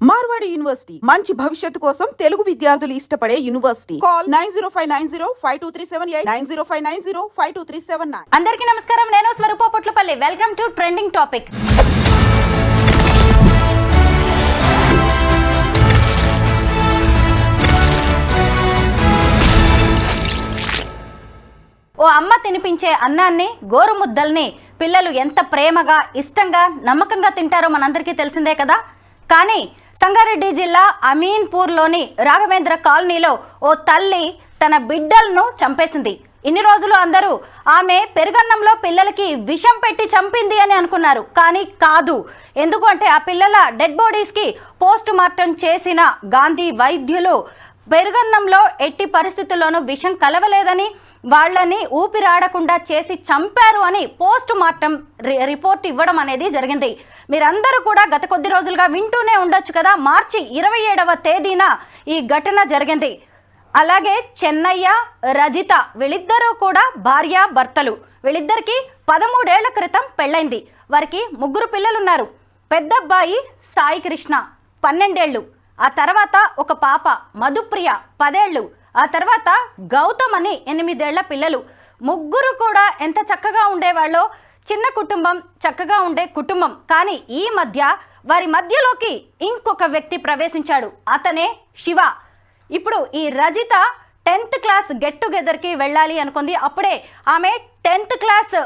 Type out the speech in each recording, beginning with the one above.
Marwadi university మంచి భవిష్యత్తు కోసం తెలుగు విద్యార్థులు ఇష్టపడే యూనివర్సిటీ. కాల్ 9059052378 9059052379. అందరికీ నమస్కారం. నేను Swarupa Potlapalli. Welcome to trending topic. ఓ అమ్మ తినిపించే అన్నాన్ని, గోరుముద్దల్ని పిల్లలు ఎంత ప్రేమగా, ఇష్టంగా, నమ్మకంగా తింటారో మనందరికీ తెలిసిందే కదా. కానీ సంగారెడ్డి జిల్లా అమీన్పూర్లోని రాఘవేంద్ర కాలనీలో ఓ తల్లి తన బిడ్డలను చంపేసింది. ఇన్ని రోజులు అందరూ ఆమె పెరుగన్నంలో పిల్లలకి విషం పెట్టి చంపింది అని అనుకున్నారు. కానీ కాదు. ఎందుకు అంటే ఆ పిల్లల డెడ్ బాడీస్కి పోస్ట్ మార్టం చేసిన గాంధీ వైద్యులు పెరుగన్నంలో ఎట్టి పరిస్థితుల్లోనూ విషం కలవలేదని, వాళ్ళని ఊపిరాడకుండా చేసి చంపారు అని పోస్ట్ మార్టం రిపోర్ట్ ఇవ్వడం అనేది జరిగింది. మీరందరూ కూడా గత కొద్ది రోజులుగా వింటూనే ఉండొచ్చు కదా. మార్చి 27వ తేదీన ఈ ఘటన జరిగింది. అలాగే చెన్నయ్య, రజిత వీళ్ళిద్దరూ కూడా భార్య భర్తలు. వీళ్ళిద్దరికి 13 ఏళ్ల క్రితం పెళ్ళైంది. వారికి 3 పిల్లలు ఉన్నారు. పెద్ద అబ్బాయి సాయి కృష్ణ 12 ఏళ్ళు, ఆ తర్వాత ఒక పాప మధుప్రియ 10 ఏళ్ళు, ఆ తర్వాత గౌతమ్ అని 8 ఏళ్ల పిల్లలు. 3 కూడా ఎంత చక్కగా ఉండేవాళ్ళో. చిన్న కుటుంబం, చక్కగా ఉండే కుటుంబం. కానీ ఈ మధ్య వారి మధ్యలోకి ఇంకొక వ్యక్తి ప్రవేశించాడు. అతనే శివ. ఇప్పుడు ఈ రజిత 10th క్లాస్ గెట్ టుగెదర్కి వెళ్ళాలి అనుకుంది. అప్పుడే ఆమె 10th క్లాస్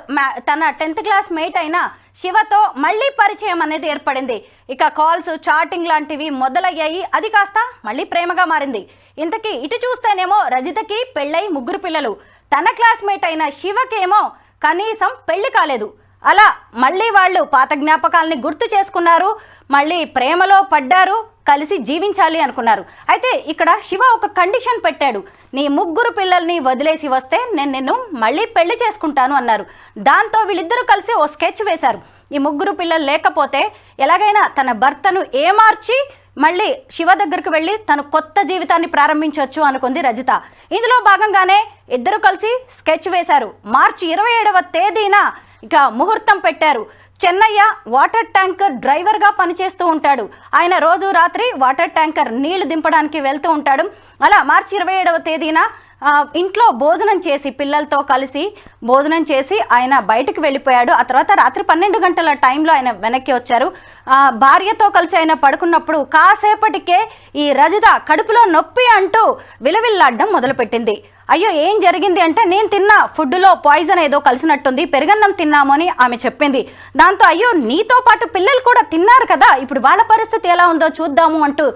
తన 10th క్లాస్ మేట్ అయిన శివతో మళ్ళీ పరిచయం అనేది ఏర్పడింది. ఇక కాల్స్, చాటింగ్ లాంటివి మొదలయ్యాయి. అది కాస్త మళ్ళీ ప్రేమగా మారింది. ఇంతకీ ఇటు చూస్తేనేమో రజితకి పెళ్ళై 3 పిల్లలు, తన క్లాస్మేట్ అయిన శివకేమో కనీసం పెళ్లి కాలేదు. అలా మళ్ళీ వాళ్ళు పాత జ్ఞాపకాలని గుర్తు చేసుకున్నారు, మళ్ళీ ప్రేమలో పడ్డారు, కలిసి జీవించాలి అనుకున్నారు. అయితే ఇక్కడ శివ ఒక కండిషన్ పెట్టాడు. నీ 3 పిల్లల్ని వదిలేసి వస్తే నేను నిన్ను మళ్ళీ పెళ్లి చేసుకుంటాను అన్నారు. దాంతో వీళ్ళిద్దరూ కలిసి ఓ స్కెచ్ వేశారు. ఈ 3 పిల్లలు లేకపోతే ఎలాగైనా తన భర్తను ఏమార్చి మళ్ళీ శివ దగ్గరకు వెళ్ళి తను కొత్త జీవితాన్ని ప్రారంభించవచ్చు అనుకుంది రజిత. ఇందులో భాగంగానే ఇద్దరు కలిసి స్కెచ్ వేశారు. మార్చి 27వ తేదీన ఇక ముహూర్తం పెట్టారు. చెన్నయ్య వాటర్ ట్యాంకర్ డ్రైవర్గా పనిచేస్తూ ఉంటాడు. ఆయన రోజు రాత్రి వాటర్ ట్యాంకర్ నీళ్లు దింపడానికి వెళ్తూ ఉంటాడు. అలా మార్చి 27వ తేదీన ఇంట్లో భోజనం చేసి, పిల్లలతో కలిసి భోజనం చేసి ఆయన బయటకు వెళ్ళిపోయాడు. ఆ తర్వాత రాత్రి 12 గంటల టైంలో ఆయన వెనక్కి వచ్చారు. భార్యతో కలిసి ఆయన పడుకున్నప్పుడు కాసేపటికే ఈ రజిత కడుపులో నొప్పి అంటూ విలవిల్లాడడం మొదలుపెట్టింది. అయ్యో ఏం జరిగింది అంటే, నేను తిన్న ఫుడ్లో పాయిజన్ ఏదో కలిసినట్టుంది, పెరుగన్నం తిన్నాము అని ఆమె చెప్పింది. దాంతో అయ్యో నీతో పాటు పిల్లలు కూడా తిన్నారు కదా, ఇప్పుడు వాళ్ళ పరిస్థితి ఎలా ఉందో చూద్దాము అంటూ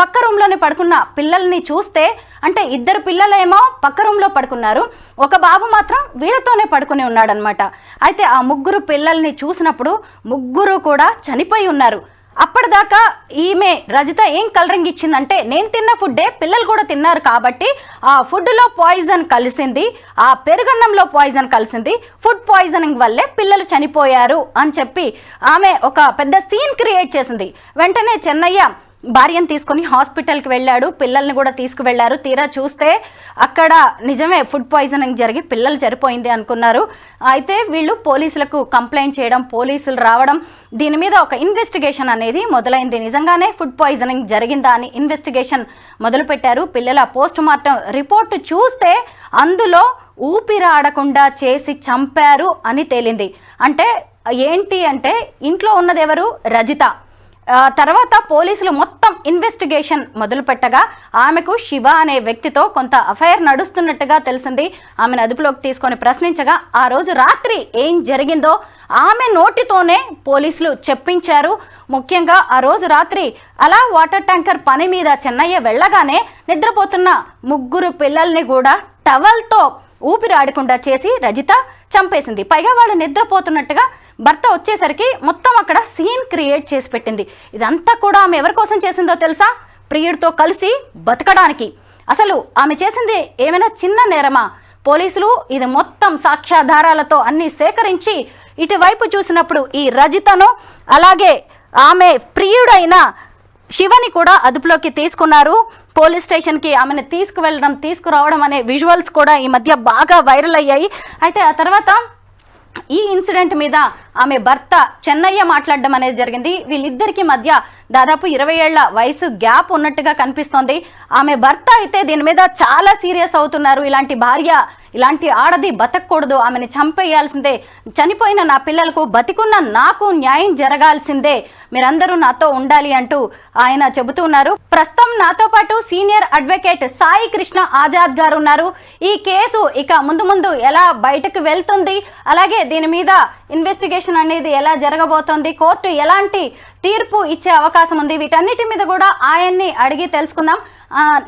పక్క రూమ్లోనే పడుకున్న పిల్లల్ని చూస్తే, అంటే 2 పిల్లలేమో పక్క రూమ్లో పడుకున్నారు, ఒక బాబు మాత్రం వీళ్ళతోనే పడుకుని ఉన్నాడనమాట. అయితే ఆ 3 పిల్లల్ని చూసినప్పుడు 3 కూడా చనిపోయి ఉన్నారు. అప్పటిదాకా ఈమె రజిత ఏం కలరింగ్ ఇచ్చిందంటే, నేను తిన్న ఫుడ్డే పిల్లలు కూడా తిన్నారు కాబట్టి ఆ ఫుడ్లో పాయిజన్ కలిసింది, ఆ పెరుగన్నంలో పాయిజన్ కలిసింది, ఫుడ్ పాయిజనింగ్ వల్లే పిల్లలు చనిపోయారు అని చెప్పి ఆమె ఒక పెద్ద సీన్ క్రియేట్ చేసింది. వెంటనే చెన్నయ్య భార్యను తీసుకొని హాస్పిటల్కి వెళ్ళాడు, పిల్లల్ని కూడా తీసుకువెళ్ళారు. తీరా చూస్తే అక్కడ నిజమే ఫుడ్ పాయిజనింగ్ జరిగి పిల్లలు చనిపోయింది అనుకున్నారు. అయితే వీళ్ళు పోలీసులకు కంప్లైంట్ చేయడం, పోలీసులు రావడం, దీని మీద ఒక ఇన్వెస్టిగేషన్ అనేది మొదలైంది. నిజంగానే ఫుడ్ పాయిజనింగ్ జరిగిందా అని ఇన్వెస్టిగేషన్ మొదలుపెట్టారు. పిల్లల పోస్ట్ మార్టం రిపోర్టు చూస్తే అందులో ఊపిరాడకుండా చేసి చంపారు అని తేలింది. అంటే ఏంటి అంటే, ఇంట్లో ఉన్నది ఎవరు? రజిత. తర్వాత పోలీసులు మొత్తం ఇన్వెస్టిగేషన్ మొదలుపెట్టగా ఆమెకు శివ అనే వ్యక్తితో కొంత అఫైర్ నడుస్తున్నట్టుగా తెలిసింది. ఆమెను అదుపులోకి తీసుకొని ప్రశ్నించగా ఆ రోజు రాత్రి ఏం జరిగిందో ఆమె నోటితోనే పోలీసులు చెప్పించారు. ముఖ్యంగా ఆ రోజు రాత్రి అలా వాటర్ ట్యాంకర్ పని మీద చెన్నయ్య వెళ్ళగానే నిద్రపోతున్న 3 పిల్లల్ని కూడా టవల్తో ఊపిరాడకుండా చేసి రజిత చంపేసింది. పైగా వాళ్ళు నిద్రపోతున్నట్టుగా భర్త వచ్చేసరికి మొత్తం అక్కడ సీన్ క్రియేట్ చేసి పెట్టింది. ఇదంతా కూడా ఆమె ఎవరి కోసం చేసిందో తెలుసా? ప్రియుడితో కలిసి బతకడానికి. అసలు ఆమె చేసింది ఏమైనా చిన్న నేరమా? పోలీసులు ఇది మొత్తం సాక్ష్యాధారాలతో అన్ని సేకరించి ఇటువైపు చూసినప్పుడు ఈ రజితను, అలాగే ఆమె ప్రియుడైన శివని కూడా అదుపులోకి తీసుకున్నారు. పోలీస్ స్టేషన్కి ఆమెను తీసుకువెళ్ళడం, తీసుకురావడం అనే విజువల్స్ కూడా ఈ మధ్య బాగా వైరల్ అయ్యాయి. అయితే ఆ తర్వాత ఈ ఇన్సిడెంట్ మీద ఆమె భర్త చెన్నయ్య మాట్లాడడం అనేది జరిగింది. వీళ్ళిద్దరికి మధ్య దాదాపు 20 ఏళ్ల వయసు గ్యాప్ ఉన్నట్టుగా కనిపిస్తోంది. ఆమె భర్త అయితే దీని మీద చాలా సీరియస్ అవుతున్నారు. ఇలాంటి భార్య, ఇలాంటి ఆడది బతకూడదు, ఆమెను చంపేయాల్సిందే, చనిపోయిన నా పిల్లలకు బతికున్న నాకు న్యాయం జరగాల్సిందే, మీరందరూ నాతో ఉండాలి అంటూ ఆయన చెబుతూ ఉన్నారు. ప్రస్తుతం నాతో పాటు సీనియర్ అడ్వకేట్ సాయి కృష్ణ ఆజాద్ గారు ఉన్నారు. ఈ కేసు ఇక ముందు ముందు ఎలా బయటకు వెళ్తుంది, అలాగే దీని మీద ఇన్వెస్టిగేషన్ అనేది ఎలా జరగబోతోంది, కోర్టు ఎలాంటి తీర్పు ఇచ్చే అవకాశం ఉంది, వీటన్నిటి మీద కూడా ఆయన్ని అడిగి తెలుసుకుందాం.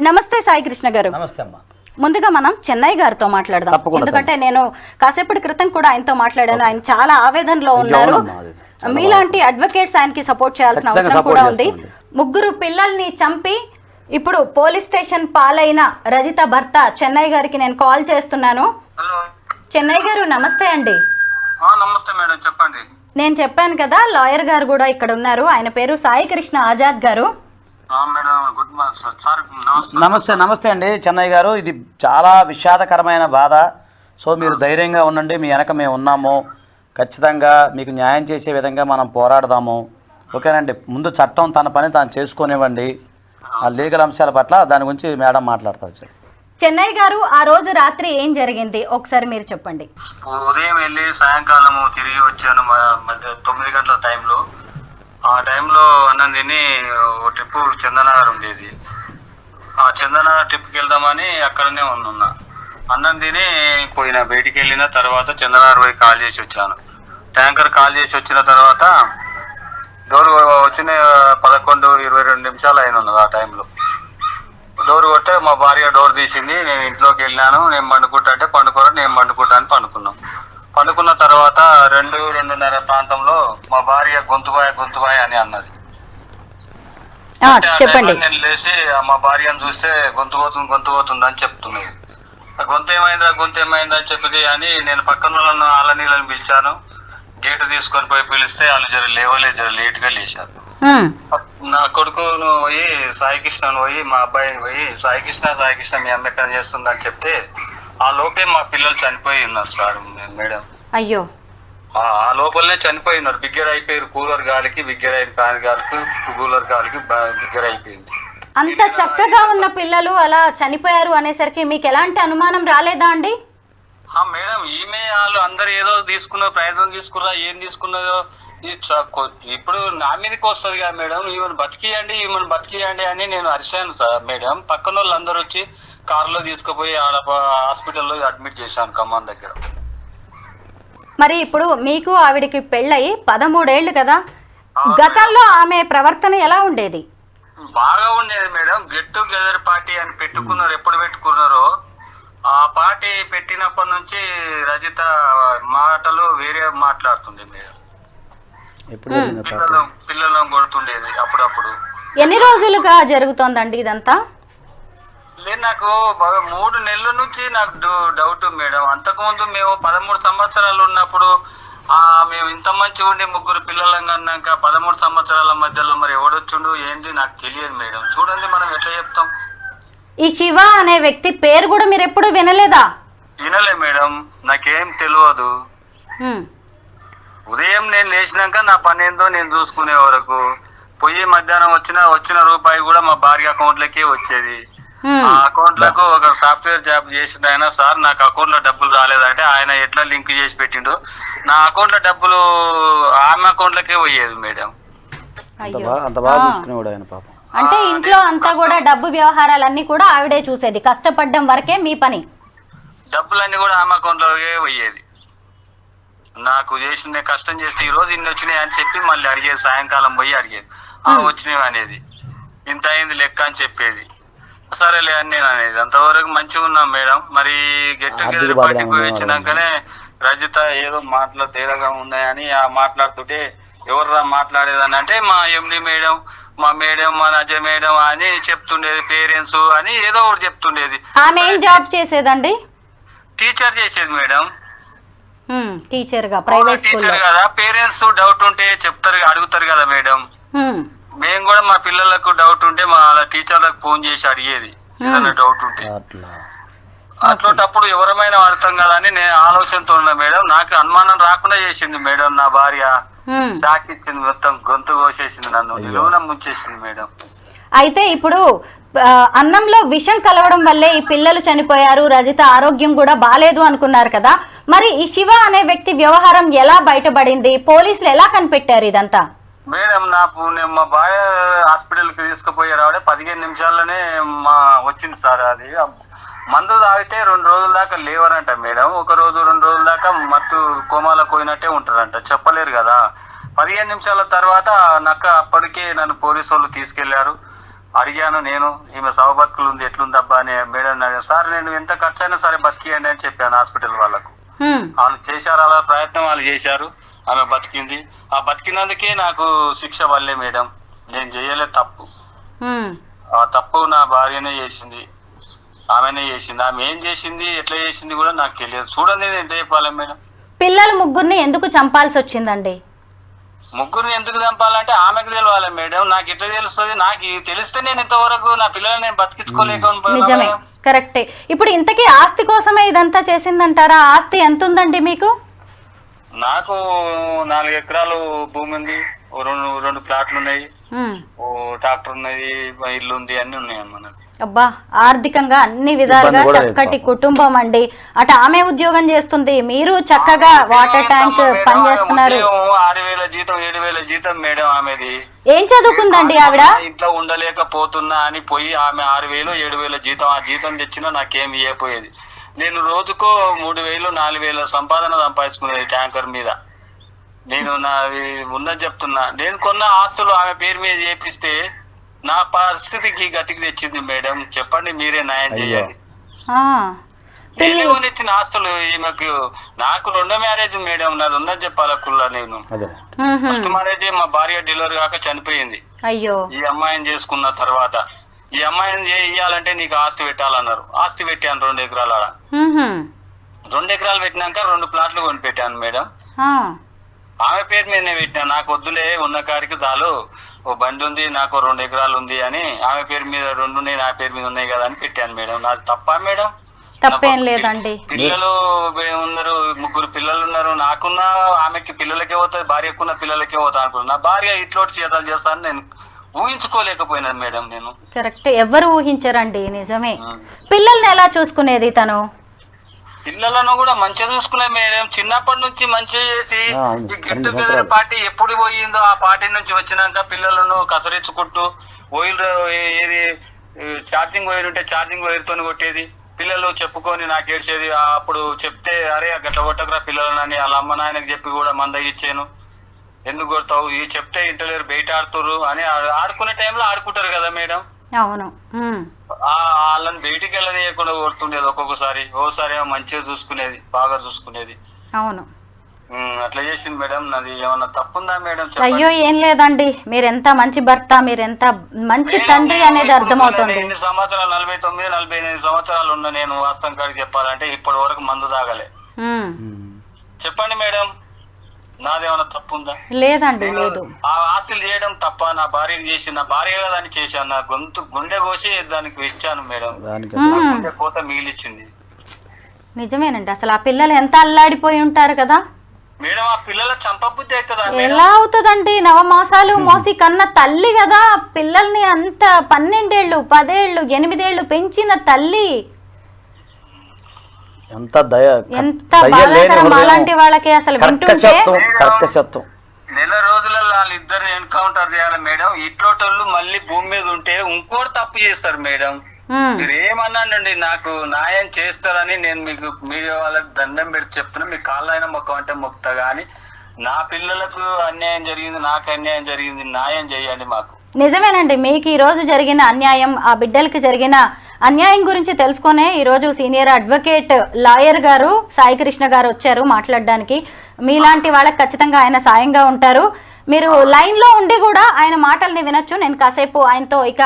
నమస్తే సాయి కృష్ణ గారు. నమస్తే అమ్మా. ముందుగా మనం చెన్నై గారితో మాట్లాడదాం. ఎందుకంటే నేను కాసేపటి క్రితం కూడా ఆయనతో మాట్లాడాను. ఆయన చాలా ఆవేదనలో ఉన్నారు. మీలాంటి అడ్వకేట్స్ ఆయనకి సపోర్ట్ చేయాల్సిన అవసరం కూడా ఉంది. 3 పిల్లల్ని చంపి ఇప్పుడు పోలీస్ స్టేషన్ పాలైన రజిత భర్త చెన్నై గారికి నేను కాల్ చేస్తున్నాను. చెన్నై గారు నమస్తే అండి. నమస్తే మేడం, చెప్పండి. నేను చెప్పాను కదా, లాయర్ గారు కూడా ఇక్కడ ఉన్నారు. ఆయన పేరు సాయి కృష్ణ ఆజాద్ గారు. నమస్తే అండి చెన్నై గారు. ఇది చాలా విషాదకరమైన బాధ. సో మీరు ధైర్యంగా ఉండండి, మీ వెనక మేము ఉన్నాము. ఖచ్చితంగా మీకు న్యాయం చేసే విధంగా మనం పోరాడదాము. ఓకేనండి. ముందు చట్టం తన పని తాను చేసుకోనివ్వండి. ఆ లీగల్ అంశాల పట్ల దాని గురించి మేడం మాట్లాడతారు. సార్ చెన్నై గారు, ఆ రోజు రాత్రి ఏం జరిగింది ఒకసారి మీరు చెప్పండి. ఉదయం వెళ్ళి సాయంకాలం తిరిగి వచ్చాను. మధ్య 9 గంటల టైంలో. ఆ టైంలో అన్నం తిని ఓ ట్రిప్ చందనగర్ ఉండేది. ఆ చందనగర్ ట్రిప్కి వెళ్దామని అక్కడనే ఉన్నా. అన్నం తిని పోయిన, బయటికి వెళ్ళిన తర్వాత చందనగర్ పోయి కాల్ చేసి వచ్చాను. ట్యాంకర్ కాల్ చేసి వచ్చిన తర్వాత డోర్ వచ్చిన 11-22 నిమిషాలు అయిన ఉన్నది. ఆ టైంలో డోర్ కొట్టే మా భార్య డోర్ తీసింది. నేను ఇంట్లోకి వెళ్ళాను. నేను పండుకుంటా అంటే పండుకోరా, నేను పండుకుంటా అని పండుకున్నాం. పండుకున్న తర్వాత 2-2:30 ప్రాంతంలో మా భార్య గొంతుబాయ్ అని అన్నది. నేను లేచి మా భార్యను చూస్తే గొంతు పోతుంది అని చెప్తున్నది. గొంతు ఏమైందా అని చెప్పి అని నేను పక్కన వాళ్ళ నీళ్ళని పిలిచాను. గేటు తీసుకొని పోయి పిలిస్తే వాళ్ళు జర లేట్గా లేచారు. నా కొడుకును పోయి సాయికృష్ణను పోయి మా అబ్బాయిని పోయి సాయికృష్ణ మీ అమ్మ ఎక్కడ చేస్తుంది అని చెప్తే ఆ లోపే మా పిల్లలు చనిపోయి ఉన్నారు సార్ మేడం. అయ్యో, ఆ లోపలనే చనిపోయి ఉన్నారు. బిగ్గర అయిపోయారు. కూలర్ గాలికి బిగ్గర కూలర్ గాలికి బిగ్గర అయిపోయింది. అంత చక్కగా ఉన్న పిల్లలు అలా చనిపోయారు అనేసరికి మీకు ఎలాంటి అనుమానం రాలేదా అండి? మేడం, ఈమె వాళ్ళు అందరు ఏదో తీసుకున్న ప్రయత్నం తీసుకున్నా, ఏం తీసుకున్నదో ఇప్పుడు నా మీదకి వస్తుంది కదా మేడం. ఈమెను బతికియండి అని నేను అరిశాను సార్ మేడం. పక్కన వాళ్ళు అందరు వచ్చి కారులో తీసుకుపోయి ఆడ హాస్పిటల్లో అడ్మిట్ చేశాను ఖమ్మం దగ్గర. మరి ఇప్పుడు మీకు ఆవిడికి పెళ్ళయి 13 ఏళ్ళు కదా, గతంలో ఆమె ప్రవర్తన ఎలా ఉండేది? బాగా ఉండేది మేడం. గెట్ టుగెదర్ పార్టీ అని పెట్టుకున్నారు. ఎప్పుడు పెట్టుకున్నారో ఆ పార్టీ పెట్టినప్పటి నుంచి రజిత మాటలు వేరే మాట్లాడుతుండే మేడం. పిల్లలను కొడుతుండేది అప్పుడప్పుడు. ఎన్ని రోజులుగా జరుగుతోందండి ఇదంతా? లేదు, నాకు 3 నెలల నుంచి నాకు డౌట్ మేడం. అంతకుముందు మేము 13 సంవత్సరాలు ఉన్నప్పుడు మేము ఇంత మంచి ఉండి 3 పిల్లలను అన్నాక 13 సంవత్సరాల మధ్యలో మరి ఎవడొచ్చుండు ఏంది నాకు తెలియదు మేడం. చూడండి, మనం ఎట్లా చెప్తాం? ఈ శివ అనే వ్యక్తి పేరు కూడా మీరు ఎప్పుడు వినలేదా? వినలే మేడం, నాకేం తెలియదు. ఉదయం నేను లేచినాక నా పని ఏందో నేను చూసుకునే వరకు పోయి మధ్యాహ్నం వచ్చిన రూపాయి కూడా మా భార్య అకౌంట్లకే వచ్చేది. ఆ అకౌంట్ లకు ఒక సాఫ్ట్వేర్ జాబ్ చేసిన ఆయన, సార్ నాకు అకౌంట్ లో డబ్బులు రాలేదంటే ఆయన ఎట్లా లింక్ చేసి పెట్టిండు, నా అకౌంట్ లో డబ్బులు ఆమె అకౌంట్ లకే పోయేది మేడం. అంటే ఇంట్లో అంతా కూడా డబ్బు వ్యవహారాలన్నీ కూడా ఆవిడే చూసేది, కష్టపడ్డం వరకే మీ పని. డబ్బులన్నీ కూడా ఆమె అకౌంట్ లోకే పోయేది. నాకు చేసిన కష్టం చేస్తే ఈ రోజు ఇన్ని వచ్చినాయి అని చెప్పి మళ్ళీ అడిగేది. సాయంకాలం పోయి అడిగేది, వచ్చినవి అనేది, ఇంత అయింది లెక్క అని చెప్పేది. సరేలే అని నేను అనేది. అంతవరకు మంచిగా ఉన్నాం మేడం. మరి గెట్ టుగెదర్ పార్టీకి పోయి వచ్చినాకనే రజిత ఏదో మాటలు తేడాగా ఉన్నాయని మాట్లాడుతుంటే ఎవర్రా మాట్లాడేదని అంటే మా ఎండి మేడం, మా నజ మేడం అని చెప్తుండేది. పేరెంట్స్ అని ఏదో ఒకటి చెప్తుండేది. ఆమె ఏం జాబ్ చేసేదండి? టీచర్ చేసేది మేడం. టీచర్ గా, ప్రైవేట్ టీచర్ కదా. పేరెంట్స్ డౌట్ ఉంటే చెప్తారు, అడుగుతారు కదా మేడం. మేము కూడా మా పిల్లలకు డౌట్ ఉంటే మా టీచర్లకు ఫోన్ చేసి అడిగేది ఏదైనా డౌట్ ఉంటే. అట్లాంటప్పుడు ఎవరమైనా వాడతాం కదా అని నేను ఆలోచనతో ఉన్నా మేడం. నాకు అనుమానం రాకుండా చేసింది మేడం నా భార్య. షాక్ ఇచ్చింది, మొత్తం గొంతు కోసేసింది, నన్ను నిలువున ముంచేసింది మేడం. అయితే ఇప్పుడు అన్నంలో విషం కలవడం వల్లే ఈ పిల్లలు చనిపోయారు, రజిత ఆరోగ్యం కూడా బాలేదు అనుకున్నారు కదా, మరి ఈ శివ అనే వ్యక్తి వ్యవహారం ఎలా బయటపడింది, పోలీసులు ఎలా కనిపెట్టారు ఇదంతా? మేడం మా భార్య హాస్పిటల్ కి తీసుకుపోయి రావడే 15 నిమిషాల్లోనే వచ్చింది సార్. అది మందు తాగితే 2 రోజుల దాకా లేవరంట మేడం. 1 రోజు 2 రోజుల దాకా మత్తు కోమాలో పోయినట్టే ఉంటారంట, చెప్పలేరు కదా. 15 నిమిషాల తర్వాత అప్పటికే నన్ను పోలీసు వాళ్ళు తీసుకెళ్లారు. అడిగాను నేను, ఈమె సవ బతుకులు ఉంది, ఎట్లుందబ్బా అని మేడం అడిగాను. సార్ నేను ఎంత ఖర్చు అయినా సరే బతికియండి అని చెప్పాను హాస్పిటల్ వాళ్ళకు. వాళ్ళు చేశారు, అలా ప్రయత్నం వాళ్ళు చేశారు, ఆమె బతికింది. ఆ బతికినందుకే నాకు శిక్ష వల్లే మేడం. నేను చేయలేదు తప్పు, ఆ తప్పు నా భార్యనే చేసింది, ఆమెనే చేసింది. ఆమె ఏం చేసింది, ఎట్లా చేసింది కూడా నాకు తెలియదు. చూడండి నేను ఎంత చెప్పాలి మేడం. పిల్లలు ముగ్గురిని ఎందుకు చంపాల్సి వచ్చిందండి? ముగ్గురిని ఎందుకు చంపాలంటే ఆమెకు తెలియాలి మేడం. నాకు ఎట్లా తెలుస్తుంది? నాకు తెలిస్తే నేను ఇంతవరకు నా పిల్లల్ని నేను బతికించుకోలేకపోయినా. నిజమే, కరెక్టే. ఇప్పుడు ఇంతకీ ఆస్తి కోసమే ఇదంతా చేసిందంటారా? ఆస్తి ఎంత ఉందండి మీకు? నాకు 4 ఎకరాలు భూమి ఉంది, 2 ప్లాట్లు ఉన్నాయి, ఓ ట్రాక్టర్ ఉన్నది, ఇల్లు ఉంది, అన్ని ఉన్నాయి అమ్మ. అబ్బా, ఆర్థికంగా అన్ని విధాలుగా చక్కటి కుటుంబం అండి. అటు ఆమె ఉద్యోగం చేస్తుంది, మీరు చక్కగా వాటర్ ట్యాంక్ పని చేస్తున్నారు. 6,000 జీతం 7,000 జీతం మేడం ఆమెది. ఏం చదువుకుందండి ఆవిడ? ఇంట్లో ఉండలేకపోతున్నా అని పోయి ఆమె 6,000 7,000 జీతం, ఆ జీతం తెచ్చినా నాకేం ఇవ్వకపోయేది. నేను రోజుకో 3,000 4,000 సంపాదన సంపాదించుకునేది ట్యాంకర్ మీద. నేను ఉన్నది చెప్తున్నా. నేను కొన్న ఆస్తులు ఆమె పేరు మీద చేపిస్తే నా పరిస్థితికి గతికి తెచ్చింది మేడం. చెప్పండి, మీరే న్యాయం చేయాలి. నేను కొనిచ్చిన ఆస్తులు ఈమెకు. నాకు 2వ మ్యారేజ్ మేడం, నాది ఉన్నది చెప్పాలా కుల్లా. నేను ఫస్ట్ మ్యారేజ్ మా భార్య డెలివరీ కాక చనిపోయింది. అయ్యో. ఈ అమ్మాయిని చేసుకున్న తర్వాత ఈ అమ్మాయిని ఇయ్యాలంటే నీకు ఆస్తి పెట్టాలన్నారు. ఆస్తి పెట్టాను 2 ఎకరాలు. 2 ఎకరాలు పెట్టినాక 2 ప్లాట్లు కొని పెట్టాను మేడం. ఆమె పేరు మీదనే పెట్టినా. నాకు వద్దులే, ఉన్న కాడికి చాలు, ఓ బండి ఉంది, నాకు 2 ఎకరాలు ఉంది అని ఆమె పేరు మీద 2 ఉన్నాయి, నా పేరు మీద ఉన్నాయి కదా అని పెట్టాను మేడం. నాది తప్పా మేడం? తప్పేం లేదండి. పిల్లలు ఉన్నారు, 3 పిల్లలు ఉన్నారు. నాకున్న ఆమెకి పిల్లలకే పోతుంది, భార్యకున్న పిల్లలకే పోతా అనుకున్నాను. నా భార్య ఇట్లోటి చేతలు చేస్తాను నేను ఊహించుకోలేకపోయినాను మేడం. నేను కరెక్ట్, ఎవరు ఊహించరండి, నిజమే. పిల్లల్ని ఎలా చూసుకునేది తను? పిల్లలను కూడా మంచిగా చూసుకునే మేడం. చిన్నప్పటి నుంచి మంచిగా చేసి ఈ గెట్ టుగెదర్ పార్టీ ఎప్పుడు పోయిందో ఆ పార్టీ నుంచి వచ్చినాక పిల్లలను కసరించుకుంటూ వైర్ ఏది ఛార్జింగ్ వైర్ ఉంటే ఛార్జింగ్ వైర్ తోని కొట్టేది. పిల్లలు చెప్పుకొని నాకు ఏడ్చేది. అప్పుడు చెప్తే అరే గట్ల కొట్టకురా పిల్లలని వాళ్ళ అమ్మ నాయనకి చెప్పి కూడా మందగిచ్చాను. ఎందుకు కొడతావు, ఇవి చెప్తే ఇంటలేరు, బయట ఆడుతురు అని. ఆడుకునే టైంలో ఆడుకుంటారు కదా మేడం. అవును. వాళ్ళని బయటికి వెళ్ళనీయకుండా కొడుతుండేది ఒక్కొక్కసారి. ఓసారి ఏమో మంచిగా చూసుకునేది, బాగా చూసుకునేది. అవును, అట్లా చేసింది మేడం. నాది ఏమన్నా తప్పుందా మేడం? అయ్యో ఏం లేదండి, మీరెంత మంచి భర్త, మీరెంత మంచి తండ్రి అనేది అర్థమవుతుంది. 8 సంవత్సరాలు 49 48 సంవత్సరాలు ఉన్నా నేను వాస్తవం కాడికి చెప్పాలంటే ఇప్పటి వరకు మందు తాగలే. చెప్పండి మేడం, నాదేమన్నా తప్పుందా? లేదండి, లేదు. ఆ ఆస్తులు చేయడం తప్ప? నా భార్యను చేసి, నా భార్య దాన్ని చేశాను. నా గుండె కోసి దానికి ఇచ్చాను మేడం. గుండె కోత మిగిలిచ్చింది. నిజమేనండి. అసలు ఆ పిల్లలు ఎంత అల్లాడిపోయి ఉంటారు కదా మేడం. ఆ పిల్లల చంపబుద్ధి అవుతుందా? ఎలా అవుతుందండి? 9 మాసాలు మోసి కన్న తల్లి కదా పిల్లల్ని అంత 12 ఏళ్ళు 10 ఏళ్ళు 8 ఏళ్ళు పెంచిన తల్లి. ఎంత బాధాకరం అలాంటి వాళ్ళకి. అసలు వింటుంటే నెల రోజులలో వాళ్ళిద్దరిని ఎన్కౌంటర్ చేయాలి మేడం. ఇట్లోటోళ్ళు మళ్ళీ భూమి మీద ఉంటే ఇంకోటి తప్పు చేస్తారు మేడం. మీరు ఏమన్నానండి, నాకు న్యాయం చేస్తారని నేను మీకు మీడియా వాళ్ళకి దండం పెట్టి చెప్తున్నా. మీ కాళ్ళైనా మొక్క అంటే మొక్తా గానీ నా పిల్లలకు అన్యాయం జరిగింది, నాకు అన్యాయం జరిగింది, న్యాయం చేయండి మాకు. నిజమేనండి, మీకు ఈ రోజు జరిగిన అన్యాయం, ఆ బిడ్డలకి జరిగిన అన్యాయం గురించి తెలుసుకునే ఈరోజు సీనియర్ అడ్వకేట్ లాయర్ గారు సాయి కృష్ణ గారు వచ్చారు మాట్లాడడానికి. మీలాంటి వాళ్ళకి ఖచ్చితంగా ఆయన సాయంగా ఉంటారు. మీరు లైన్లో ఉండి కూడా ఆయన మాటల్ని వినొచ్చు. నేను కాసేపు ఆయనతో ఇక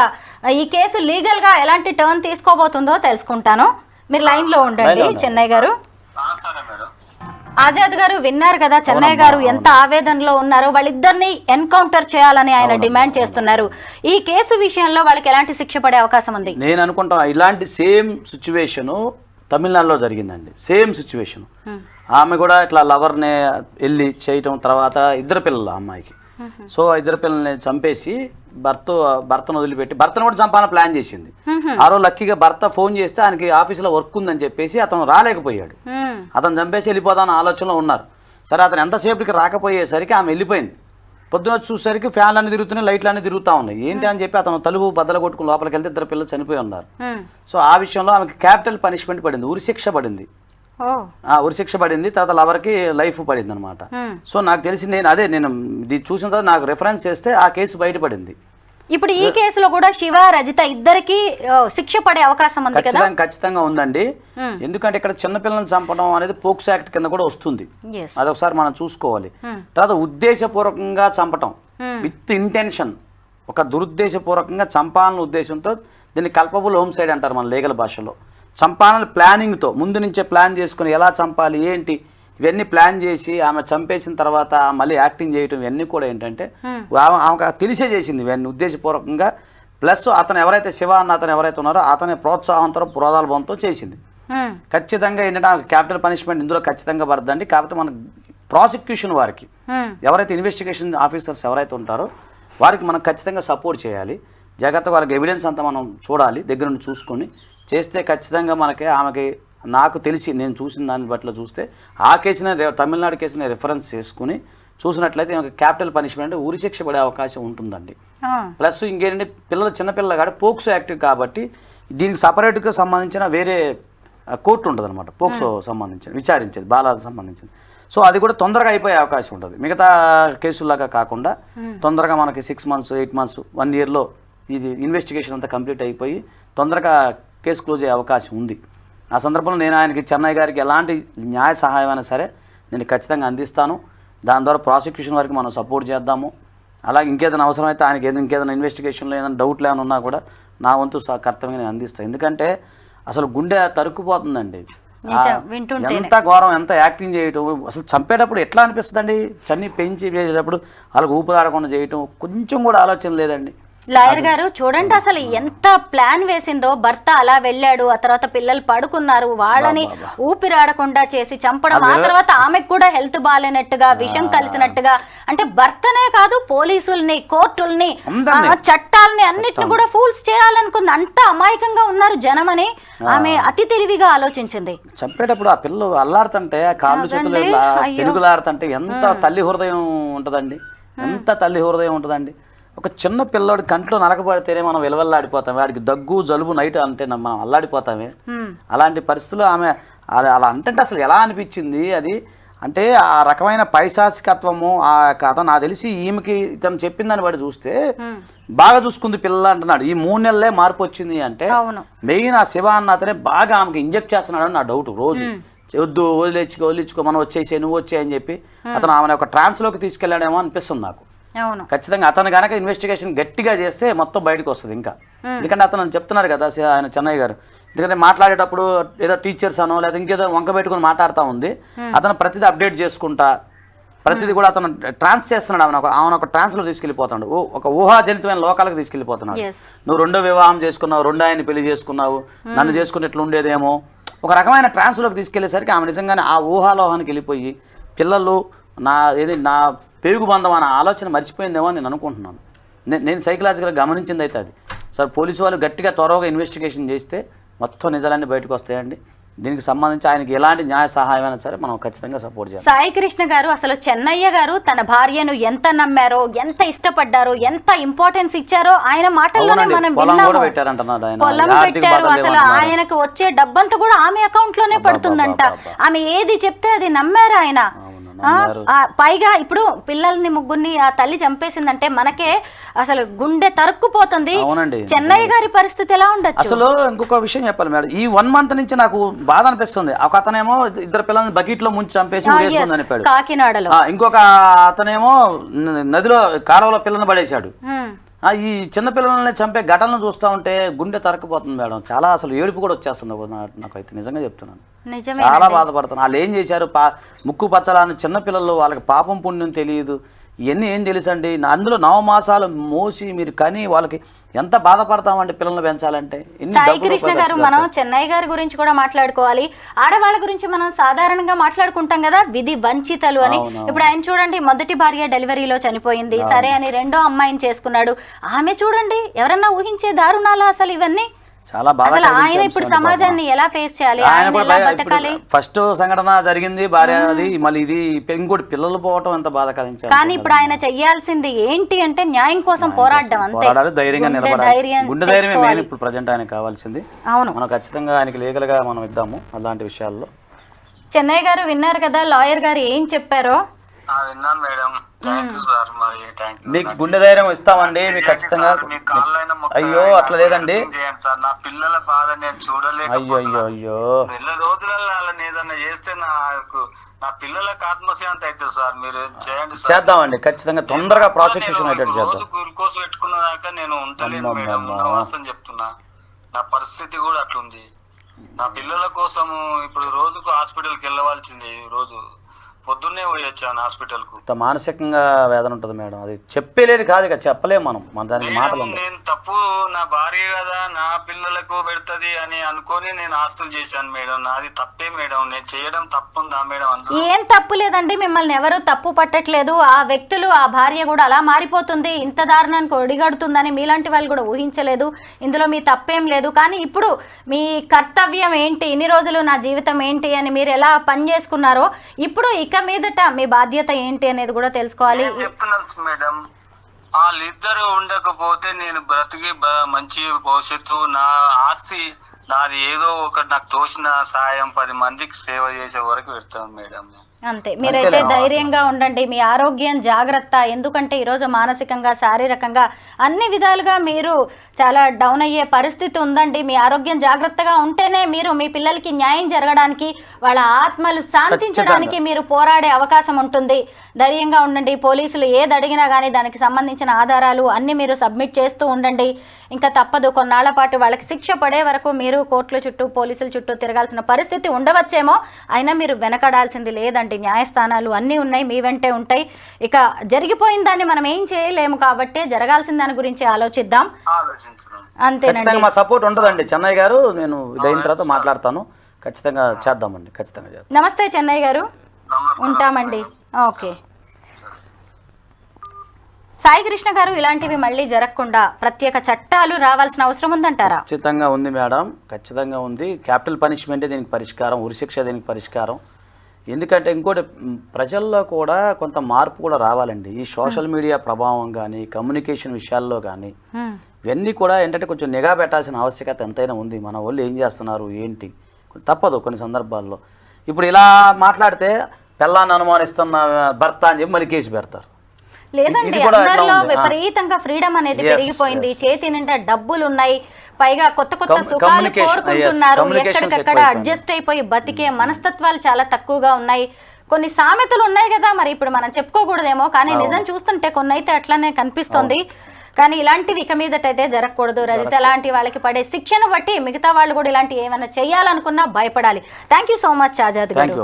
ఈ కేసు లీగల్గా ఎలాంటి టర్న్ తీసుకోబోతుందో తెలుసుకుంటాను. మీరు లైన్లో ఉండండి. చెన్నై గారు, ఆజాద్ గారు విన్నారు కదా, చెన్నై గారు ఎంత ఆవేదనలో ఉన్నారో. వాళ్ళిద్దరిని ఎన్కౌంటర్ చేయాలని ఆయన డిమాండ్ చేస్తున్నారు. ఈ కేసు విషయంలో వాళ్ళకి ఎలాంటి శిక్ష పడే అవకాశం ఉంది? నేను అనుకుంటా ఇలాంటి సేమ్ సిచ్యువేషన్ తమిళనాడులో జరిగిందండి. Same situation. ఆమె కూడా ఇట్లా లవర్ని వెళ్ళి చేయటం, తర్వాత ఇద్దరు పిల్లలు అమ్మాయికి. సో ఇద్దరు పిల్లల్ని చంపేసి భర్తను వదిలిపెట్టి భర్తను కూడా చంపాలని ప్లాన్ చేసింది. ఆ రోజు లక్కీగా భర్త ఫోన్ చేస్తే ఆయనకి ఆఫీసులో వర్క్ ఉందని చెప్పేసి అతను రాలేకపోయాడు. అతను చంపేసి వెళ్ళిపోదాని ఆలోచనలో ఉన్నారు. సరే అతను ఎంతసేపటికి రాకపోయేసరికి ఆమె వెళ్ళిపోయింది. పొద్దున చూసేసరికి ఫ్యాన్లు అన్ని తిరుగుతున్నాయి, లైట్లు అన్ని తిరుగుతూ ఉన్నాయి. ఏంటి అని చెప్పి అతను తలుపు బద్దలు కొట్టుకుని లోపలికి వెళ్తే ఇద్దరు పిల్లలు చనిపోయి ఉన్నారు. సో ఆ విషయంలో ఆమెకి క్యాపిటల్ పనిష్మెంట్ పడింది, ఉరిశిక్ష పడింది. ఉరిశిక్ష పడింది, తర్వాత లవర్కి లైఫ్ పడింది అనమాట. సో నాకు తెలిసి నేను ఇది చూసిన తర్వాత నాకు రెఫరెన్స్ చేస్తే ఆ కేసు బయటపడింది. ఇప్పుడు ఈ కేసులో కూడా శివ రజిత ఇద్దరికి శిక్ష పడే అవకాశం ఉంది కదా? ఖచ్చితంగా ఉందండి. ఎందుకంటే ఇక్కడ చిన్నపిల్లలను చంపడం అనేది పోక్సో యాక్ట్ కింద కూడా వస్తుంది. అదొకసారి మనం చూసుకోవాలి. తర్వాత ఉద్దేశపూర్వకంగా చంపటం విత్ ఇంటెన్షన్, ఒక దురుద్దేశపూర్వకంగా చంపాలన్న ఉద్దేశంతో దీన్ని కల్పబుల్ హోమ్సైడ్ అంటారు మన లీగల్ భాషలో. చంపాలని ప్లానింగ్తో ముందు నుంచే ప్లాన్ చేసుకుని ఎలా చంపాలి ఏంటి ఇవన్నీ ప్లాన్ చేసి ఆమె చంపేసిన తర్వాత మళ్ళీ యాక్టింగ్ చేయటం ఇవన్నీ కూడా ఏంటంటే ఆమెకు తెలిసే చేసింది ఇవన్నీ ఉద్దేశపూర్వకంగా. ప్లస్ అతను ఎవరైతే శివ అన్న అతను ఎవరైతే ఉన్నారో అతని ప్రోత్సాహంతో పురోధాలభంతో చేసింది. ఖచ్చితంగా ఏంటంటే ఆమెకు క్యాపిటల్ పనిష్మెంట్ ఇందులో ఖచ్చితంగా పడుతుందండి. కాకపోతే మన ప్రాసిక్యూషన్ వారికి ఎవరైతే ఇన్వెస్టిగేషన్ ఆఫీసర్స్ ఎవరైతే ఉంటారో వారికి మనం ఖచ్చితంగా సపోర్ట్ చేయాలి. జాగ్రత్తగా వాళ్ళకి ఎవిడెన్స్ అంతా మనం చూడాలి, దగ్గర నుండి చూసుకొని చేస్తే ఖచ్చితంగా ఆమెకి నాకు తెలిసి నేను చూసిన దాన్ని బట్టి చూస్తే ఆ కేసుని తమిళనాడు కేసుని రెఫరెన్స్ చేసుకుని చూసినట్లయితే క్యాపిటల్ పనిష్మెంట్ ఉరిశిక్ష పడే అవకాశం ఉంటుందండి. ప్లస్ ఇంకేంటంటే చిన్నపిల్లలు కాబట్టి పోక్సో యాక్ట్ కాబట్టి దీనికి సపరేట్గా సంబంధించిన వేరే కోర్టు ఉంటుంది అనమాట, పోక్సో సంబంధించిన విచారించేది బాలాలకు సంబంధించింది. సో అది కూడా తొందరగా అయిపోయే అవకాశం ఉంటుంది. మిగతా కేసుల్లాగా కాకుండా తొందరగా మనకి 6 months 8 months 1 yearలో ఇది ఇన్వెస్టిగేషన్ అంతా కంప్లీట్ అయిపోయి తొందరగా కేసు క్లోజ్ అయ్యే అవకాశం ఉంది. ఆ సందర్భంలో నేను ఆయనకి చెన్నై గారికి ఎలాంటి న్యాయ సహాయం అయినా సరే నేను ఖచ్చితంగా అందిస్తాను. దాని ద్వారా ప్రాసిక్యూషన్ వరకు మనం సపోర్ట్ చేద్దాము. అలాగే ఇంకేదైనా అవసరమైతే ఆయనకి ఇంకేదైనా ఇన్వెస్టిగేషన్లో ఏదైనా డౌట్లు ఏమైనా ఉన్నా కూడా నా వంతు కర్తవ్యంగా నేను అందిస్తాను. ఎందుకంటే అసలు గుండె తరుక్కుపోతుందండి. ఎంత ఘోరం, ఎంత యాక్టింగ్ చేయటం, అసలు చంపేటప్పుడు ఎట్లా అనిపిస్తుందండి. పెంచి చేసేటప్పుడు వాళ్ళకి ఊపిరాడకుండా చేయటం కొంచెం కూడా ఆలోచన లేదండి. లాయర్ గారు చూడండి అసలు ఎంత ప్లాన్ వేసిందో. భర్త అలా వెళ్ళాడు, ఆ తర్వాత పిల్లలు పడుకున్నారు, వాళ్ళని ఊపిరాడకుండా చేసి చంపడం, ఆ తర్వాత ఆమెకు కూడా హెల్త్ బాగాలేనట్టుగా విషం కలిసినట్టుగా. అంటే భర్తనే కాదు పోలీసుల్ని, కోర్టుల్ని, చట్టాలని అన్నిటిని కూడా ఫూల్స్ చేయాలనుకుంది. అంత అమాయకంగా ఉన్నారు జనం అని ఆమె అతి తెలివిగా ఆలోచించింది. చంపేటప్పుడు ఆ పిల్లలు అల్లాడుతుంటే కాళ్ళు చేతులు పెరుగులాడుతుంటే ఎంత తల్లి హృదయం ఉంటుందండి, ఎంత తల్లి హృదయం ఉంటుందండి. ఒక చిన్న పిల్లోడి కంట్లో నలకబడితేనే మనం విలువల్లాడిపోతాం, వాడికి దగ్గు జలుబు నైట్ అంటే మనం అల్లాడిపోతామే. అలాంటి పరిస్థితుల్లో ఆమె అలా అంటే అసలు ఎలా అనిపించింది అది అంటే ఆ రకమైన పైశాచికత్వము. ఆ కథ నాకు తెలిసి ఈమెకి ఇతను చెప్పిందని బట్టి చూస్తే బాగా చూసుకుంది పిల్ల అంటున్నాడు. ఈ 3 నెలలే మార్పు వచ్చింది అంటే మెయిన్ ఆ శివ అన్న అతనే బాగా ఆమెకి ఇంజెక్ట్ చేస్తున్నాడు నా డౌట్. రోజు వద్దు వదిలేచుకో మనం వచ్చేసే నువ్వు వచ్చే అని చెప్పి అతను ఆమెను ఒక ట్రాన్స్లోకి తీసుకెళ్ళాడేమో అనిపిస్తుంది నాకు. ఖచ్చితంగా అతను కనుక ఇన్వెస్టిగేషన్ గట్టిగా చేస్తే మొత్తం బయటకు వస్తుంది ఇంకా. ఎందుకంటే అతను చెప్తున్నారు కదా ఆయన చెన్నై గారు, ఎందుకంటే మాట్లాడేటప్పుడు ఏదో టీచర్స్ అనో లేదా ఇంకేదో వంక పెట్టుకుని మాట్లాడుతూ ఉంది. అతను ప్రతిదీ అప్డేట్ చేసుకుంటా ప్రతిదీ కూడా అతను ట్రాన్స్ చేస్తున్నాడు. ఆమెను ఒక ట్రాన్స్లో తీసుకెళ్ళిపోతున్నాడు, ఒక ఊహాజనితమైన లోకాలకు తీసుకెళ్ళిపోతున్నాడు. నువ్వు 2వ వివాహం చేసుకున్నావు, 2వ ఆయన్ని పెళ్లి చేసుకున్నావు, నన్ను చేసుకుని ఎట్లా ఉండేదేమో ఒక రకమైన ట్రాన్స్లోకి తీసుకెళ్లేసరికి ఆమె నిజంగానే ఆ ఊహాలోహానికి వెళ్ళిపోయి పిల్లలు నా పెరుగు బంధం అనే ఆలోచన మర్చిపోయిందేమో అని నేను అనుకుంటున్నాను. నేను సైకలాజికల్గా గమనించింది అయితే అది. సార్ పోలీసు వాళ్ళు గట్టిగా త్వరగా ఇన్వెస్టిగేషన్ చేస్తే మొత్తం నిజాలన్నీ బయటకు వస్తాయండి. దీనికి సంబంధించి ఆయనకి ఎలాంటి న్యాయ సహాయం అయినా సరే మనం ఖచ్చితంగా సపోర్ట్ చేయాలి. సాయి కృష్ణ గారు, అసలు చెన్నయ్య గారు తన భార్యను ఎంత నమ్మారో, ఎంత ఇష్టపడ్డారో, ఎంత ఇంపార్టెన్స్ ఇచ్చారో ఆయన మాటల్లోనే మనం విన్నాము. పొలం పెట్టారు, అసలు ఆయనకు వచ్చే డబ్బంతా కూడా ఆమె అకౌంట్ లోనే పడుతుందంట. ఆమె ఏది చెప్తే అది నమ్మారు ఆయన. పైగా ఇప్పుడు పిల్లల్ని ముగ్గురిని ఆ తల్లి చంపేసిందంటే మనకే అసలు గుండె తరుక్కుపోతుంది. చెన్నయ్య గారి పరిస్థితి ఎలా ఉండొచ్చు? అసలు ఇంకొక విషయం చెప్పాలి మేడం, ఈ 1 month నుంచి నాకు బాధ అనిపిస్తుంది. ఒక అతనేమో 2 పిల్లల్ని బకెట్ లో ముంచి చంపేసి అనిపాడు కాకినాడలో, ఇంకొక అతనేమో నదిలో కాలువలో పిల్లని పడేశాడు. ఈ చిన్నపిల్లల్ని చంపే ఘటనలు చూస్తూ ఉంటే గుండె తరక్కుపోతుంది మేడం. చాలా అసలు ఏడుపు కూడా వచ్చేస్తుంది నాకైతే, నిజంగా చెప్తున్నాను. చాలా బాధపడుతున్నాను. వాళ్ళు ఏం చేశారు, ముక్కు పచ్చలాని చిన్నపిల్లలు, వాళ్ళకి పాపం పుణ్యం తెలియదు, ఇవన్నీ ఏం తెలుసండి, అందులో నవమాసాలు మోసి మీరు కని వాళ్ళకి ఎంత బాధపడతామండి పిల్లల్ని పెంచాలంటే. సాయి కృష్ణ గారు, మనం చెన్నై గారి గురించి కూడా మాట్లాడుకోవాలి. ఆడవాళ్ళ గురించి మనం సాధారణంగా మాట్లాడుకుంటాం కదా, విధి వంచితలు అని. ఇప్పుడు ఆయన చూడండి, మొదటి భార్య డెలివరీలో చనిపోయింది, సరే అని రెండో అమ్మాయిని చేసుకున్నాడు. ఆమె చూడండి, ఎవరన్నా ఊహించే దారుణాలు అసలు ఇవన్నీ. చాలా అసలు ఆయన ఇప్పుడు సమాజాన్ని ఎలా ఫేస్ చేయాలి, ఆయన ఎలా బతకాలి? ఫస్ట్ సంఘటన జరిగింది భార్య, అది మళ్ళీ ఇది ఇంకోటి పిల్లలు పోవటం ఎంత బాధకరం. కానీ ఇప్పుడు ఆయన చెయ్యాల్సింది ఏంటి అంటే న్యాయం కోసం పోరాడడం, అంతే. ధైర్యంగా నిలబడాలి, గుండె ధైర్యమే మెయిన్ ఇప్పుడు ప్రజెంట్ ఆయనకు కావాల్సింది. అవును, మనం ఖచ్చితంగా ఆయనకి లీగల్ గా మనం ఇద్దాము అలాంటి విషయాల్లో. చెన్నై గారు విన్నారు కదా లాయర్ గారు ఏం చెప్పారో. విన్నాను మేడం, థ్యాంక్ యూ సార్. మరి మీకు గుండె ధైర్యం ఇస్తామండి మీకు ఖచ్చితంగా. అయ్యో అట్లా లేదండి సార్, నా పిల్లల బాధ నేను చూడలేక. అయ్యో అయ్యో అయ్యో, నెల రోజులలో వాళ్ళని ఏదన్నా చేస్తే నా పిల్లలకు ఆత్మశాంతి అవుతుంది సార్. మీరు చేయండి సార్. చేద్దామండి ఖచ్చితంగా, తొందరగా ప్రాసిక్యూషన్ అయ్యేటట్టు చేద్దాం. గ్లూకోజ్ పెట్టుకున్నదాకా నేను ఉండలేను మేడం, నమస్తే చెప్తున్నా. నా పరిస్థితి కూడా అట్లుంది. నా పిల్లల కోసము ఇప్పుడు రోజుకు హాస్పిటల్కి వెళ్ళవలసింది. రోజు పొద్దున్నే పోయొచ్చాను హాస్పిటల్ కు. మానసికంగా వేదన ఉంటుంది మేడం, అది చెప్పలేదు కాదు, ఇక చెప్పలేము మనం దానికి మాటలు. నేను తప్పు, నా భార్య కదా నా పిల్లలకు పెడుతుంది అని అనుకొని నేను ఆస్తులు చేశాను మేడం. నాది తప్పే మేడం, నేను చేయడం తప్పుందా మేడం? ఏం తప్పు లేదండి, మిమ్మల్ని ఎవరు తప్పు పట్టట్లేదు. ఆ వ్యక్తులు, ఆ భార్య కూడా అలా మారిపోతుంది, ఇంత దారుణానికి ఒడిగడుతుందని మీలాంటి వాళ్ళు కూడా ఊహించలేదు. ఇందులో మీ తప్పేం లేదు. కానీ ఇప్పుడు మీ కర్తవ్యం ఏంటి, ఇన్ని రోజులు నా జీవితం ఏంటి అని మీరు ఎలా పని చేసుకున్నారో, ఇప్పుడు ఇక మీదట మీ బాధ్యత ఏంటి అనేది కూడా తెలుసుకోవాలి. చెప్తున్నాను మేడం, వాళ్ళిద్దరు ఉండకపోతే నేను బ్రతికి మంచి భవిష్యత్తు, నా ఆస్తి నాది ఏదో ఒకటి నాకు తోచిన సాయం 10 మందికి సేవ చేసే వరకు పెడతాను మేడం. అంతే, మీరైతే ధైర్యంగా ఉండండి, మీ ఆరోగ్యం జాగ్రత్త. ఎందుకంటే ఈరోజు మానసికంగా, శారీరకంగా అన్ని విధాలుగా మీరు చాలా డౌన్ అయ్యే పరిస్థితి ఉందండి. మీ ఆరోగ్యం జాగ్రత్తగా ఉంటేనే మీరు మీ పిల్లలకి న్యాయం జరగడానికి, వాళ్ళ ఆత్మలు శాంతించడానికి మీరు పోరాడే అవకాశం ఉంటుంది. ధైర్యంగా ఉండండి. పోలీసులు ఏది అడిగినా కానీ దానికి సంబంధించిన ఆధారాలు అన్ని మీరు సబ్మిట్ చేస్తూ ఉండండి. ఇంకా తప్పదు, కొన్నాళ్ల పాటు వాళ్ళకి శిక్ష పడే వరకు మీరు కోర్టుల చుట్టూ, పోలీసుల చుట్టూ తిరగాల్సిన పరిస్థితి ఉండవచ్చేమో, అయినా మీరు వెనకడాల్సింది లేదండి. న్యాయస్థానాలు అన్నీ ఉన్నాయి, మీ వెంటే ఉంటాయి. ఇక జరిగిపోయిన దాన్ని మనం ఏం చేయలేము కాబట్టి జరగాల్సిన దాని గురించి ఆలోచిద్దాం. అంతేనండి, మా సపోర్ట్ ఉంటుందండి చెన్నై గారు. నేను ఇదైన తర్వాత మాట్లాడతాను, ఖచ్చితంగా చేద్దామండి, ఖచ్చితంగా చేద్దాం. నమస్తే చెన్నై గారు, ఉంటామండి. ఓకే సాయి కృష్ణ గారు, ఇలాంటివి మళ్ళీ జరగకుండా ప్రత్యేక చట్టాలు రావాల్సిన అవసరం ఉందంటారా? ఖచ్చితంగా ఉంది మేడం, ఖచ్చితంగా ఉంది. క్యాపిటల్ పనిష్మెంటే దీనికి పరిష్కారం, ఉరిశిక్ష దీనికి పరిష్కారం. ఎందుకంటే ఇంకోటి, ప్రజల్లో కూడా కొంత మార్పు కూడా రావాలండి. ఈ సోషల్ మీడియా ప్రభావం కానీ, కమ్యూనికేషన్ విషయాల్లో కానీ, ఇవన్నీ కూడా ఏంటంటే కొంచెం నిఘా పెట్టాల్సిన ఆవశ్యకత ఎంతైనా ఉంది. మన వాళ్ళు ఏం చేస్తున్నారు ఏంటి, తప్పదు కొన్ని సందర్భాల్లో. ఇప్పుడు ఇలా మాట్లాడితే పిల్లాన్ని అనుమానిస్తున్న భర్త అని చెప్పి మళ్ళీ కేసు పెడతారు. లేదండి, అందరిలో విపరీతంగా ఫ్రీడమ్ అనేది పెరిగిపోయింది. చేతి నిండా డబ్బులు ఉన్నాయి, పైగా కొత్త కొత్త సుఖాలు కోరుకుంటున్నారు. ఎక్కడికక్కడ అడ్జస్ట్ అయిపోయి బతికే మనస్తత్వాలు చాలా తక్కువగా ఉన్నాయి. కొన్ని సామెతలు ఉన్నాయి కదా, మరి ఇప్పుడు మనం చెప్పుకోకూడదేమో, కానీ నిజం చూస్తుంటే కొన్ని అయితే అట్లనే కనిపిస్తుంది. కానీ ఇలాంటివి ఇక మీదటైతే జరగకూడదు. రజిత లాంటి వాళ్ళకి పడే శిక్షను బట్టి మిగతా వాళ్ళు కూడా ఇలాంటి ఏమైనా చేయాలనుకున్నా భయపడాలి. Thank you so much Azad గారు.